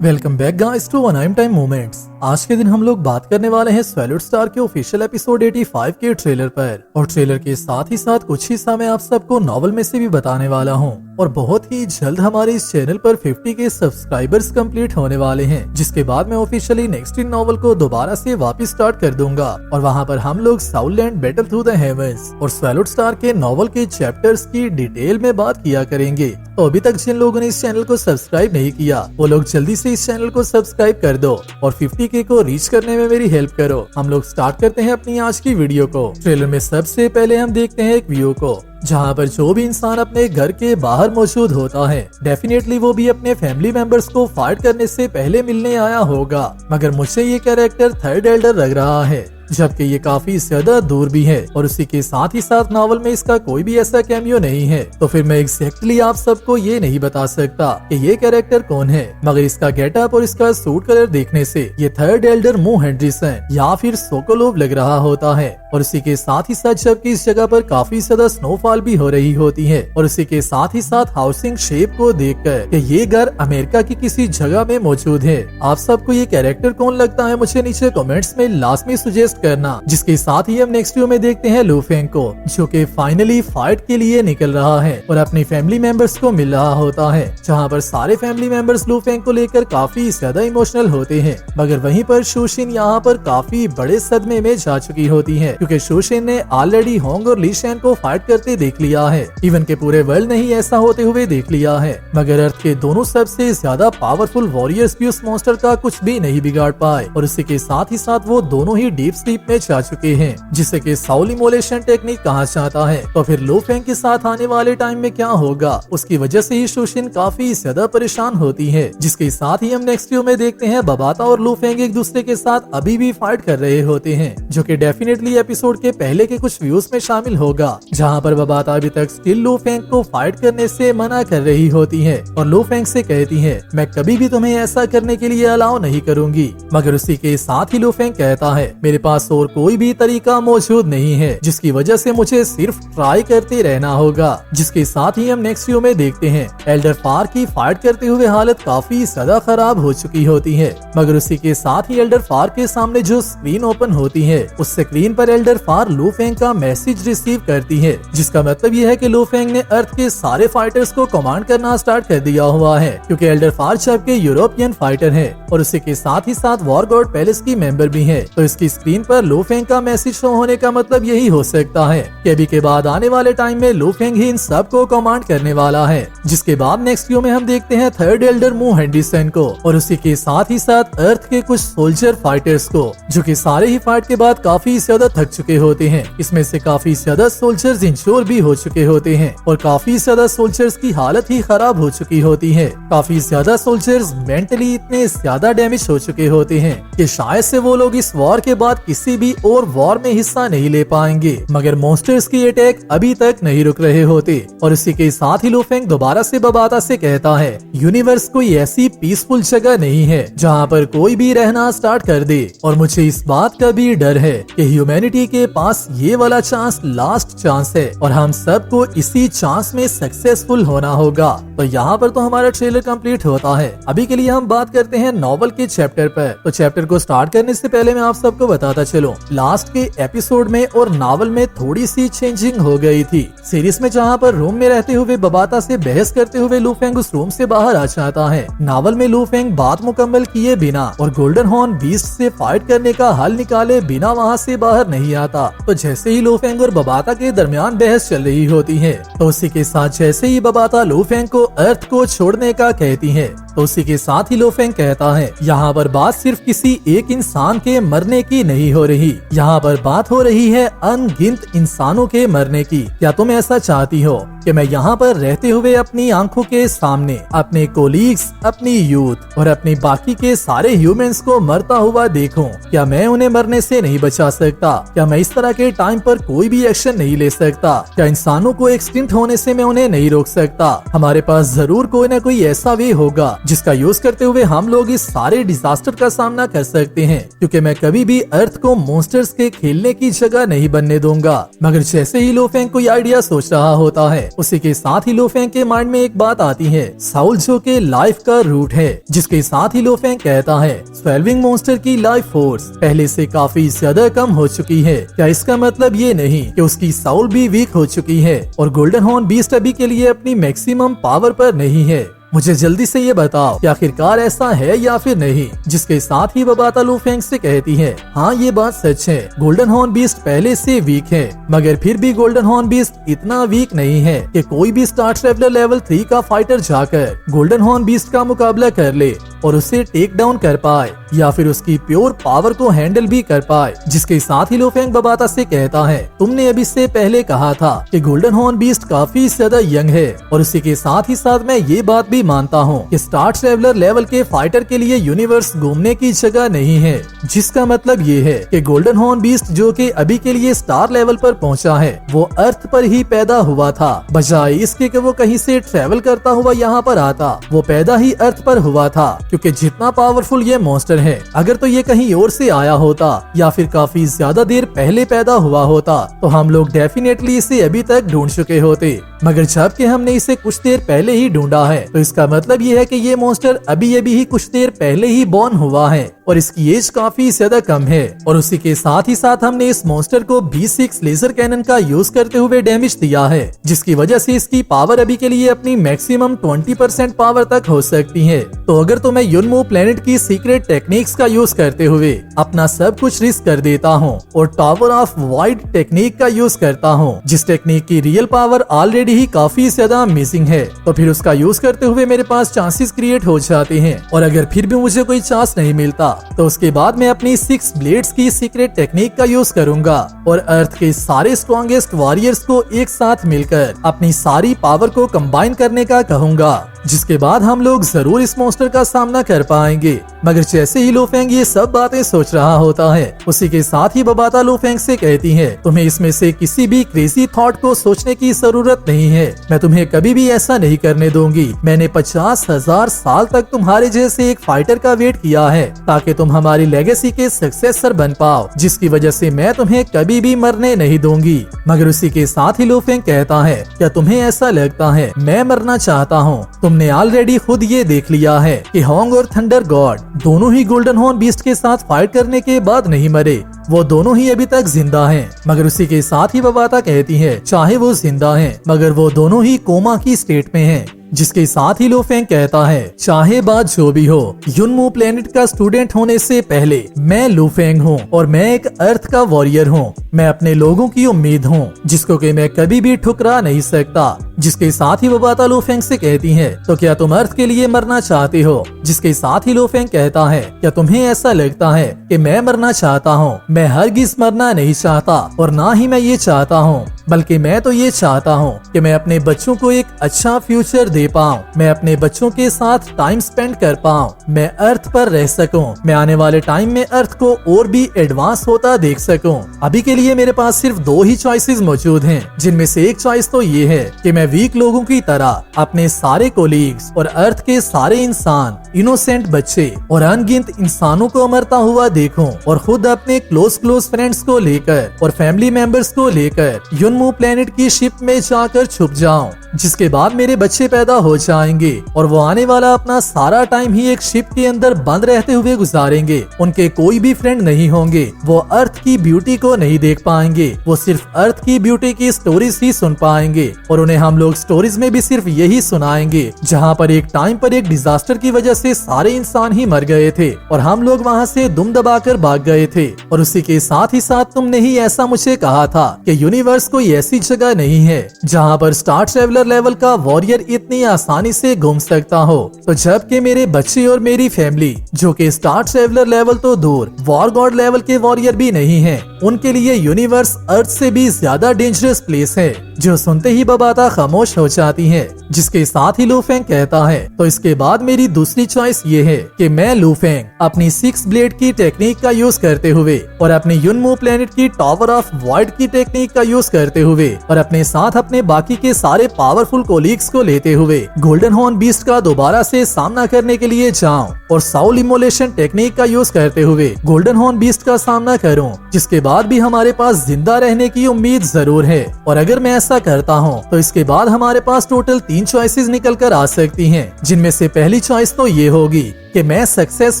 Welcome back guys to One Time Moments. आज के दिन हम लोग बात करने वाले हैं सैल्यूट स्टार के ऑफिशियल एपिसोड 85 के ट्रेलर पर, और ट्रेलर के साथ ही साथ कुछ हिस्सा मैं आप सबको नॉवल में से भी बताने वाला हूं। और बहुत ही जल्द हमारे इस चैनल पर 50 के सब्सक्राइबर्स कंप्लीट होने वाले हैं, जिसके बाद मैं ऑफिशियली नेक्स्ट इन नॉवल को दोबारा से वापस स्टार्ट कर दूंगा। और वहां पर हम लोग Southland Battle Through the Heavens और सैल्यूट स्टार के नॉवल के चैप्टर्स की डिटेल में बात किया करेंगे। तो अभी तक जिन लोगों ने इस चैनल को सब्सक्राइब नहीं किया वो लोग जल्दी से इस चैनल को सब्सक्राइब कर दो और 50K को रीच करने में मेरी हेल्प करो। हम लोग स्टार्ट करते हैं अपनी आज की वीडियो को। ट्रेलर में सबसे पहले हम देखते हैं एक व्यू को, जहाँ पर जो भी इंसान अपने घर के बाहर मौजूद होता है डेफिनेटली वो भी अपने फैमिली मेंबर्स को फाइट करने से पहले मिलने आया होगा। मगर मुझे ये कैरेक्टर थर्ड एल्डर लग रहा है, जबकि ये काफी ज्यादा दूर भी है और उसी के साथ ही साथ नॉवल में इसका कोई भी ऐसा कैमियो नहीं है। तो फिर मैं एग्जैक्टली आप सबको ये नहीं बता सकता कि ये कैरेक्टर कौन है, मगर इसका गेटअप और इसका सूट कलर देखने से ये थर्ड एल्डर मू हेनरिसन या फिर सोकोलोव लग रहा होता है। और उसी के साथ ही साथ जबकि इस जगह पर काफी ज्यादा स्नोफॉल भी हो रही होती है, और उसी के साथ ही साथ हाउसिंग शेप को देखकर कि ये घर अमेरिका की किसी जगह में मौजूद है। आप सबको ये कैरेक्टर कौन लगता है मुझे नीचे कमेंट्स में लास्ट में सजेस्ट करना। जिसके साथ ही हम नेक्स्ट वीडियो में देखते हैं लू फेंग को, जो कि फाइनली फाइट के लिए निकल रहा है और अपनी फैमिली मेंबर्स को मिल रहा होता है, जहां पर सारे फैमिली मेंबर्स लू फेंग को लेकर काफी ज्यादा इमोशनल होते हैं। मगर वहीं पर शूशिन यहाँ पर काफी बड़े सदमे में जा चुकी होती है, क्योंकि शूशिन ने ऑलरेडी होंग और ली शैन को फाइट करते देख लिया है। इवन के पूरे वर्ल्ड नहीं ऐसा होते हुए देख लिया है, मगर अर्थ के दोनों सबसे ज्यादा पावरफुल वॉरियर्स भी उस मॉन्स्टर का कुछ भी नहीं बिगाड़ पाए। और इसी के साथ ही साथ वो दोनों ही डीप स्लीप में जा चुके हैं, जिसे कि साउल इमोलेशन टेक्निक कहा जाता है। तो फिर लू फेंग के साथ आने वाले टाइम में क्या होगा, उसकी वजह से ही शूशिन काफी ज्यादा परेशान होती है। जिसके साथ ही हम नेक्स्ट वीडियो में देखते हैं बबाता और लू फेंग एक दूसरे के साथ अभी भी फाइट कर रहे होते हैं, जो कि डेफिनेटली एपिसोड के पहले के कुछ व्यूज में शामिल होगा, जहां पर बबाता अभी तक स्टिल लू फेंग को फाइट करने से मना कर रही होती है और लू फेंग से कहती है मैं कभी भी तुम्हें ऐसा करने के लिए अलाउ नहीं करूंगी। मगर उसी के साथ ही लू फेंग कहता है मेरे पास और कोई भी तरीका मौजूद नहीं है, जिसकी वजह से मुझे सिर्फ ट्राई करते रहना होगा। जिसके साथ ही हम नेक्स्ट वीडियो में देखते हैं एल्डर फार की फाइट करते हुए हालत काफी ज्यादा खराब हो चुकी होती है। मगर उसी के साथ ही एल्डर फार के सामने जो स्क्रीन ओपन होती है उस स्क्रीन पर एल्डर फार लू फेंग का मैसेज रिसीव करती है, जिसका मतलब यह है कि लू फेंग ने अर्थ के सारे फाइटर्स को कमांड करना स्टार्ट कर दिया हुआ है, क्योंकि एल्डर फार सबके यूरोपियन फाइटर है और उसी के साथ ही साथ वॉर गॉड पैलेस की मेंबर भी है। तो इसकी स्क्रीन पर लू फेंग का मैसेज शो होने का मतलब यही हो सकता है कि अभी के बाद आने वाले टाइम में लू फेंग ही इन सब को कमांड करने वाला है। जिसके बाद नेक्स्ट वीडियो में हम देखते हैं थर्ड एल्डर मू हेनरिसन को और उसी के साथ ही साथ अर्थ के कुछ सोल्जर फाइटर्स को, जो कि सारे ही फाइट के बाद काफी ज्यादा थक चुके होते हैं। इसमें से काफी ज्यादा सोल्जर्स इंश्योर भी हो चुके होते हैं और काफी ज्यादा सोल्जर्स की हालत ही खराब हो चुकी होती है। काफी ज्यादा सोल्जर्स मेंटली इतने ज्यादा डैमेज हो चुके होते हैं कि शायद से वो लोग इस वॉर के बाद किसी भी और वॉर में हिस्सा नहीं ले पाएंगे। मगर मॉन्स्टर्स की अटैक अभी तक नहीं रुक रहे होते और इसी के साथ ही लू फेंग दोबारा से बबाता से कहता है यूनिवर्स कोई ऐसी पीसफुल जगह नहीं है जहाँ पर कोई भी रहना स्टार्ट कर दे, और मुझे इस बात का भी डर है कि ह्यूमैनिटी के पास ये वाला चांस लास्ट चांस है और हम सबको इसी चांस में सक्सेसफुल होना होगा। तो यहाँ पर तो हमारा ट्रेलर कंप्लीट होता है। अभी के लिए हम बात करते हैं नॉवल के चैप्टर पर। तो चैप्टर को स्टार्ट करने से पहले मैं आप सबको बताता चलूं, लास्ट के एपिसोड में और नॉवल में थोड़ी सी चेंजिंग हो गई थी। सीरीज में जहाँ पर रूम में रहते हुए बबाता से बहस करते हुए लू फेंग उस रूम से बाहर आ जाता है, नॉवल में लू फेंग बात मुकम्मल किए बिना और गोल्डन हॉर्न बीस्ट से फाइट करने का हल निकाले बिना वहाँ से बाहर नहीं आता। तो जैसे ही लू फेंग और बबाता के दरमियान बहस चल रही होती है, तो उसी के साथ जैसे ही बबाता लू फेंग को अर्थ को छोड़ने का कहती है, तो उसी के साथ ही लू फेंग कहता है यहाँ पर बात सिर्फ किसी एक इंसान के मरने की नहीं हो रही, यहाँ पर बात हो रही है अनगिनत इंसानों के मरने की। क्या तुम ऐसा चाहती हो कि मैं यहाँ पर रहते हुए अपनी आंखों के सामने अपने कोलीग्स, अपनी यूथ और अपनी बाकी के सारे ह्यूमंस को मरता हुआ देखूं? क्या मैं उन्हें मरने से नहीं बचा सकता? क्या मैं इस तरह के टाइम पर कोई भी एक्शन नहीं ले सकता? क्या इंसानों को एक्सटिंक्ट होने से मैं उन्हें नहीं रोक सकता? हमारे पास जरूर कोई न कोई ऐसा वे होगा जिसका यूज करते हुए हम लोग इस सारे डिजास्टर का सामना कर सकते हैं, क्योंकि मैं कभी भी अर्थ को मॉन्स्टर्स के खेलने की जगह नहीं बनने दूंगा। मगर जैसे ही लो फेंग कोई आइडिया सोच रहा होता है, उसी के साथ ही लो फेंग के माइंड में एक बात आती है, साउल जो के लाइफ का रूट है, जिसके साथ ही लो फेंग कहता है स्वेल्विंग मॉन्स्टर की लाइफ फोर्स पहले से काफी ज्यादा कम हो चुकी है। क्या इसका मतलब ये नहीं कि उसकी साउल भी वीक हो चुकी है और गोल्डन हॉर्न बीस्ट अभी के लिए अपनी मैक्सिमम पावर पर नहीं है? मुझे जल्दी से ये बताओ कि आखिरकार ऐसा है या फिर नहीं। जिसके साथ ही बबाता लो फेंग से कहती है, हाँ ये बात सच है, गोल्डन हॉर्न बीस्ट पहले से वीक है, मगर फिर भी गोल्डन हॉर्न बीस्ट इतना वीक नहीं है कि कोई भी स्टार ट्रेवलर लेवल 3 का फाइटर जाकर गोल्डन हॉर्न बीस्ट का मुकाबला कर ले और उसे टेक डाउन कर पाए या फिर उसकी प्योर पावर को हैंडल भी कर पाए। जिसके साथ ही लो फेंग बबाता से कहता है, तुमने अभी से पहले कहा था कि गोल्डन हॉर्न बीस्ट काफी ज्यादा यंग है, और उसी के साथ ही साथ मैं ये बात भी मानता हूँ कि स्टार ट्रेवलर लेवल के फाइटर के लिए यूनिवर्स घूमने की जगह नहीं है। जिसका मतलब ये है कि गोल्डन हॉर्न बीस्ट जो कि अभी के लिए स्टार लेवल पर पहुँचा है, वो अर्थ पर ही पैदा हुआ था, बजाय इसके कि वो कहीं से ट्रेवल करता हुआ यहाँ पर आता। वो पैदा ही अर्थ पर हुआ था, क्योंकि जितना पावरफुल ये मॉन्स्टर है, अगर तो ये कहीं और से आया होता या फिर काफी ज्यादा देर पहले पैदा हुआ होता, तो हम लोग डेफिनेटली इसे अभी तक ढूंढ चुके होते। मगर जबकि हमने इसे कुछ देर पहले ही ढूंढा है, तो इसका मतलब ये है कि ये मॉन्स्टर अभी ही कुछ देर पहले ही बॉर्न हुआ है और इसकी एज काफी ज्यादा कम है। और उसी के साथ ही साथ हमने इस मॉन्स्टर को B6 लेजर कैनन का यूज करते हुए डैमेज दिया है, जिसकी वजह से इसकी पावर अभी के लिए अपनी मैक्सिमम 20% पावर तक हो सकती है। तो अगर तो मैं युनमो प्लेनेट की सीक्रेट टेक्निक्स का यूज करते हुए अपना सब कुछ रिस्क कर देता हूँ और टावर ऑफ वाइड टेक्निक का यूज करता हूँ, जिस टेक्निक की रियल पावर ऑलरेडी ही काफी ज्यादा अमेजिंग है, तो फिर उसका यूज करते हुए मेरे पास चांसेस क्रिएट हो जाते हैं। और अगर फिर भी मुझे कोई चांस नहीं मिलता, तो उसके बाद मैं अपनी 6 ब्लेड्स की सीक्रेट टेक्निक का यूज करूंगा और अर्थ के सारे स्ट्रॉन्गेस्ट वॉरियर्स को एक साथ मिलकर अपनी सारी पावर को कंबाइन करने का कहूंगा, जिसके बाद हम लोग जरूर इस मॉन्स्टर का सामना कर पाएंगे। मगर जैसे ही लो फेंग ये सब बातें सोच रहा होता है, उसी के साथ ही बबाता लो फेंग से कहती है, तुम्हें इसमें से किसी भी क्रेजी थॉट को सोचने की जरूरत नहीं है, मैं तुम्हें कभी भी ऐसा नहीं करने दूंगी। मैंने 50,000 साल तक तुम्हारे जैसे एक फाइटर का वेट किया है ताकि तुम हमारी लेगेसी के सक्सेसर बन पाओ, जिसकी वजह से मैं तुम्हें कभी भी मरने नहीं दूंगी। मगर उसी के साथ ही लो फेंग कहता है, क्या तुम्हें ऐसा लगता है मैं मरना चाहता हूँ? तुमने ऑलरेडी खुद ये देख लिया है कि होंग और थंडर गॉड दोनों ही गोल्डन हॉर्न बीस्ट के साथ फाइट करने के बाद नहीं मरे, वो दोनों ही अभी तक जिंदा हैं। मगर उसी के साथ ही बबाता कहती है, चाहे वो जिंदा हैं, मगर वो दोनों ही कोमा की स्टेट में हैं। जिसके साथ ही लो फेंग कहता है, चाहे बात जो भी हो, युनमो प्लेनेट का स्टूडेंट होने से पहले मैं लो फेंग हूँ और मैं एक अर्थ का वॉरियर हूँ। मैं अपने लोगों की उम्मीद हूँ, जिसको कि मैं कभी भी ठुकरा नहीं सकता। जिसके साथ ही बबाता लो फेंग से कहती है, तो क्या तुम अर्थ के लिए मरना चाहते हो? जिसके साथ ही लो फेंग कहता है, क्या तुम्हें ऐसा लगता है कि मैं मरना चाहता हूँ? मैं हरगिज मरना नहीं चाहता और ना ही मैं ये चाहता हूँ, बल्कि मैं तो ये चाहता हूँ कि मैं अपने बच्चों को एक अच्छा फ्यूचर दे पाऊँ, मैं अपने बच्चों के साथ टाइम स्पेंड कर पाऊँ, मैं अर्थ पर रह सकूँ, मैं आने वाले टाइम में अर्थ को और भी एडवांस होता देख सकूँ। अभी के लिए मेरे पास सिर्फ 2 ही चॉइसेस मौजूद हैं, जिनमें से एक चॉइस तो ये है कि मैं वीक लोगों की तरह अपने सारे कोलीग्स और अर्थ के सारे इंसान, इनोसेंट बच्चे और अनगिनत इंसानों को मरता हुआ देखूं और खुद अपने क्लोज फ्रेंड्स को लेकर और फैमिली मेंबर्स को लेकर युनमो प्लेनेट की शिप में जाकर छुप जाऊं, जिसके बाद मेरे बच्चे पैदा हो जाएंगे और वो आने वाला अपना सारा टाइम ही एक शिप के अंदर बंद रहते हुए गुजारेंगे। उनके कोई भी फ्रेंड नहीं होंगे, वो अर्थ की ब्यूटी को नहीं देख पाएंगे, वो सिर्फ अर्थ की ब्यूटी की स्टोरीज ही सुन पाएंगे और उन्हें हम लोग स्टोरीज में भी सिर्फ यही सुनाएंगे, जहाँ पर एक टाइम पर एक डिजास्टर की वजह से सारे इंसान ही मर गए थे और हम लोग वहाँ से दुम दबाकर भाग गए थे। और उसी के साथ ही साथ तुमने ही ऐसा मुझे कहा था कि यूनिवर्स कोई ऐसी जगह नहीं है जहाँ पर स्टार ट्रेवलर लेवल का वॉरियर इतनी आसानी से घूम सकता हो। तो जबकि मेरे बच्चे और मेरी फैमिली, जो कि स्टार ट्रेवलर लेवल तो दूर वॉर गॉड लेवल के वॉरियर भी नहीं है, उनके लिए यूनिवर्स अर्थ से भी ज्यादा डेंजरस प्लेस है, जो सुनते ही बबाता खामोश हो जाती है। जिसके साथ ही लू फेंग कहता है, तो इसके बाद मेरी दूसरी चॉइस ये है कि मैं लू फेंग अपनी 6 ब्लेड की टेक्निक का यूज करते हुए और अपने युनमू प्लेनेट की टावर ऑफ वॉइड की टेक्निक का यूज करते हुए और अपने साथ अपने बाकी के सारे पावरफुल कोलीग्स को लेते हुए गोल्डन हॉर्न बीस्ट का दोबारा से सामना करने के लिए जाऊं और साउल इमोलेशन टेक्निक का यूज करते हुए गोल्डन हॉर्न बीस्ट का सामना करूं, जिसके बाद भी हमारे पास जिंदा रहने की उम्मीद जरूर है। और अगर मैं ऐसा करता हूं, तो इसके बाद हमारे पास टोटल 3 चॉइसेस निकल कर आ सकती हैं, जिनमें से पहली चॉइस तो ये होगी कि मैं सक्सेस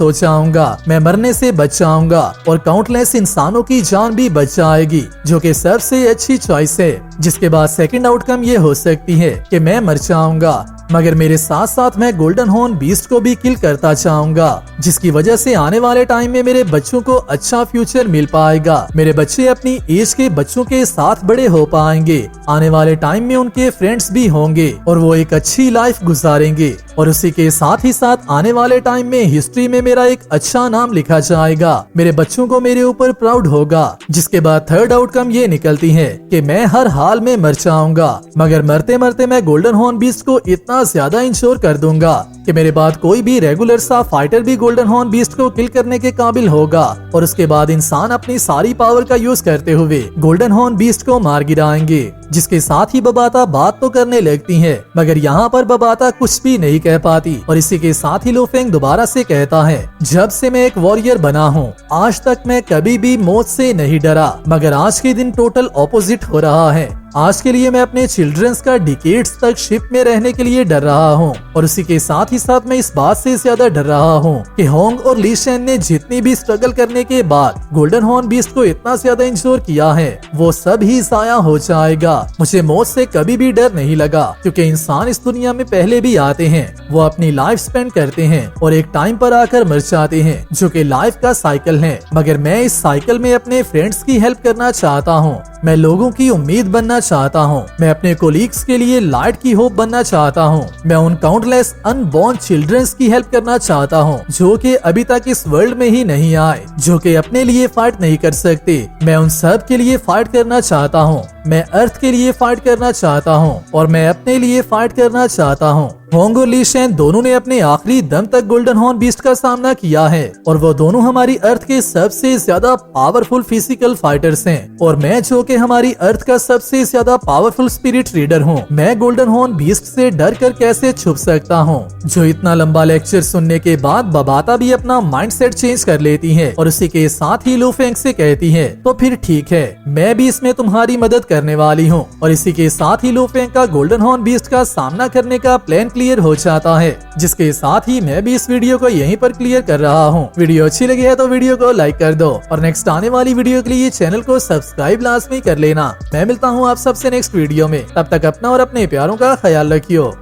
हो जाऊंगा, मैं मरने से बच जाऊंगा और काउंटलेस इंसानों की जान भी बच जाएगी, जो कि सबसे अच्छी चॉइस है। जिसके बाद सेकंड आउटकम ये हो सकती है कि मैं मर जाऊंगा, मगर मेरे साथ साथ मैं गोल्डन हॉर्न बीस्ट को भी किल करता चाहूंगा, जिसकी वजह से आने वाले टाइम में मेरे बच्चों को अच्छा फ्यूचर मिल पाएगा। मेरे बच्चे अपनी एज के बच्चों के साथ बड़े हो पाएंगे, आने वाले टाइम में उनके फ्रेंड्स भी होंगे और वो एक अच्छी लाइफ गुजारेंगे। और उसी के साथ ही साथ आने वाले टाइम में हिस्ट्री में मेरा एक अच्छा नाम लिखा जाएगा, मेरे बच्चों को मेरे ऊपर प्राउड होगा। जिसके बाद थर्ड आउटकम ये निकलती है कि मैं हर हाल में मर जाऊंगा, मगर मरते मरते मैं गोल्डन हॉर्न बीस्ट को इतना ज्यादा इंश्योर कर दूंगा कि मेरे बाद कोई भी रेगुलर सा फाइटर भी गोल्डन हॉर्न बीस्ट को किल करने के काबिल होगा। और उसके बाद इंसान अपनी सारी पावर का यूज करते हुए गोल्डन हॉर्न बीस्ट को मार गिराएंगे। जिसके साथ ही बबाता बात तो करने लगती है, मगर यहाँ पर बबाता कुछ भी नहीं कह पाती। और इसी के साथ ही लू फेंग दोबारा से कहता है, जब से मैं एक वॉरियर बना हूँ, आज तक मैं कभी भी मौत से नहीं डरा, मगर आज के दिन टोटल ऑपोजिट हो रहा है। आज के लिए मैं अपने चिल्ड्रंस का डिकेड्स तक शिप में रहने के लिए डर रहा हूँ। और उसी के साथ ही साथ मैं इस बात से ज्यादा डर रहा हूँ कि होंग और ली शेन ने जितनी भी स्ट्रगल करने के बाद गोल्डन हॉर्न बीस्ट को इतना ज्यादा इंश्योर किया है, वो सब ही जाया हो जाएगा। मुझे मौत से कभी भी डर नहीं लगा, क्योंकि इंसान इस दुनिया में पहले भी आते हैं, वो अपनी लाइफ स्पेंड करते हैं और एक टाइम पर आकर मर जाते हैं, जो कि लाइफ का साइकिल है। मगर मैं इस साइकिल में अपने फ्रेंड्स की हेल्प करना चाहता हूँ, मैं लोगों की उम्मीद बनना चाहता हूँ, मैं अपने कोलीग्स के लिए लाइट की होप बनना चाहता हूँ, मैं उन काउंटलेस अनबॉर्न चिल्ड्रंस की हेल्प करना चाहता हूँ, जो कि अभी तक इस वर्ल्ड में ही नहीं आए, जो कि अपने लिए फाइट नहीं कर सकते। मैं उन सब के लिए फाइट करना चाहता हूँ, मैं अर्थ के लिए फाइट करना चाहता हूँ और मैं अपने लिए फाइट करना चाहता हूँ। होंग और ली शेन दोनों ने अपने आखिरी दम तक गोल्डन हॉर्न बीस्ट का सामना किया है और वो दोनों हमारी अर्थ के सबसे ज्यादा पावरफुल फिजिकल फाइटर्स हैं। और मैं जो कि हमारी अर्थ का सबसे ज्यादा पावरफुल स्पिरिट रीडर हूँ, मैं गोल्डन हॉर्न बीस्ट से डर कर कैसे छुप सकता हूँ। जो इतना लंबा लेक्चर सुनने के बाद बबाता भी अपना माइंडसेट चेंज कर लेती है और उसी के साथ ही लू फेंग से कहती है, तो फिर ठीक है, मैं भी इसमें तुम्हारी मदद करने वाली हूँ। और इसी के साथ ही लू फेंग का गोल्डन हॉर्न बीस्ट का सामना करने का प्लान क्लियर हो जाता है। जिसके साथ ही मैं भी इस वीडियो को यहीं पर क्लियर कर रहा हूँ। वीडियो अच्छी लगी है तो वीडियो को लाइक कर दो और नेक्स्ट आने वाली वीडियो के लिए चैनल को सब्सक्राइब लाजमी कर लेना। मैं मिलता हूँ आप सबसे नेक्स्ट वीडियो में, तब तक अपना और अपने प्यारों का ख्याल रखियो।